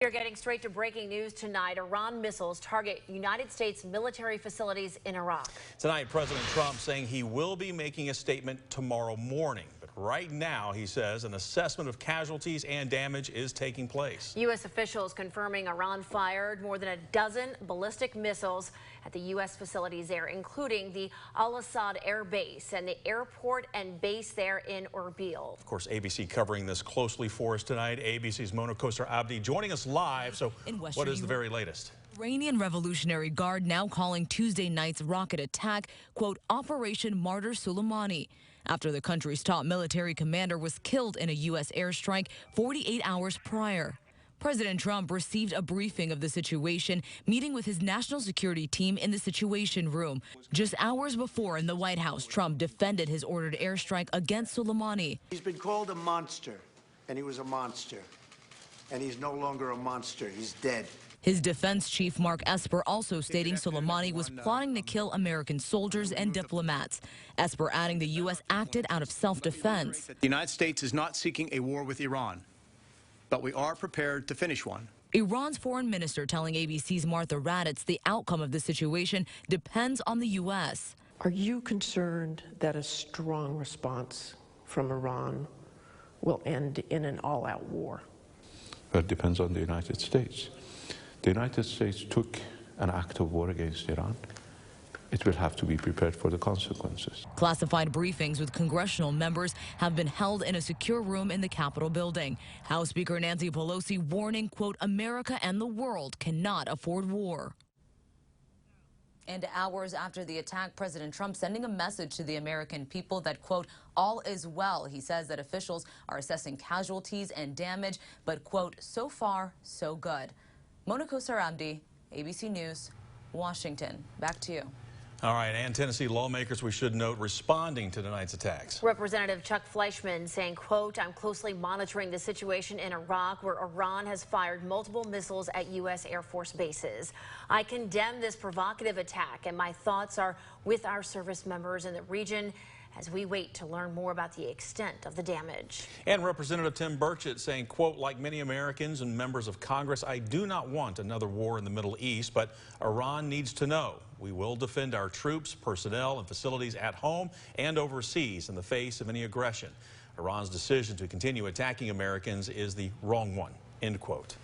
You're getting straight to breaking news tonight. Iran missiles target United States military facilities in Iraq. Tonight, President Trump saying he will be making a statement tomorrow morning. But right now, he says an assessment of casualties and damage is taking place. U.S. officials confirming Iran fired more than a dozen ballistic missiles at the U.S. facilities there, including the Al-Assad Air Base and the airport and base there in Erbil. Of course, ABC covering this closely for us tonight. ABC's Mona Kosar-Abdi joining us live. So what is the very latest? Iranian Revolutionary Guard now calling Tuesday night's rocket attack, quote, Operation Martyr Soleimani, after the country's top military commander was killed in a U.S. airstrike 48 hours prior. President Trump received a briefing of the situation, meeting with his national security team in the Situation Room. Just hours before in the White House, Trump defended his ordered airstrike against Soleimani. He's been called a monster, and he was a monster. And he's no longer a monster. He's dead. His defense chief, Mark Esper, also stating Soleimani was plotting to kill American soldiers and diplomats. Esper adding the U.S. acted out of self-defense. The United States is not seeking a war with Iran, but we are prepared to finish one. Iran's foreign minister telling ABC's Martha Raddatz the outcome of the situation depends on the U.S. Are you concerned that a strong response from Iran will end in an all-out war? It depends on the United States. The United States took an act of war against Iran. It will have to be prepared for the consequences. Classified briefings with congressional members have been held in a secure room in the Capitol building. House Speaker Nancy Pelosi warning, quote, America and the world cannot afford war. And hours after the attack, President Trump sending a message to the American people that, quote, all is well. He says that officials are assessing casualties and damage, but, quote, so far, so good. Mona Kosar-Abdi, ABC News, Washington. Back to you. All right, and Tennessee lawmakers, we should note, responding to tonight's attacks. Representative Chuck Fleischman saying, quote, I'm closely monitoring the situation in Iraq where Iran has fired multiple missiles at U.S. Air Force bases. I condemn this provocative attack, and my thoughts are with our service members in the region as we wait to learn more about the extent of the damage. And Representative Tim Burchett saying, quote, like many Americans and members of Congress, I do not want another war in the Middle East, but Iran needs to know we will defend our troops, personnel, and facilities at home and overseas in the face of any aggression. Iran's decision to continue attacking Americans is the wrong one, end quote.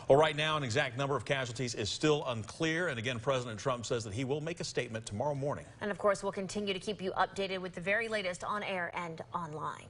Well, right now, an exact number of casualties is still unclear. And again, President Trump says that he will make a statement tomorrow morning. And of course, we'll continue to keep you updated with the very latest on air and online.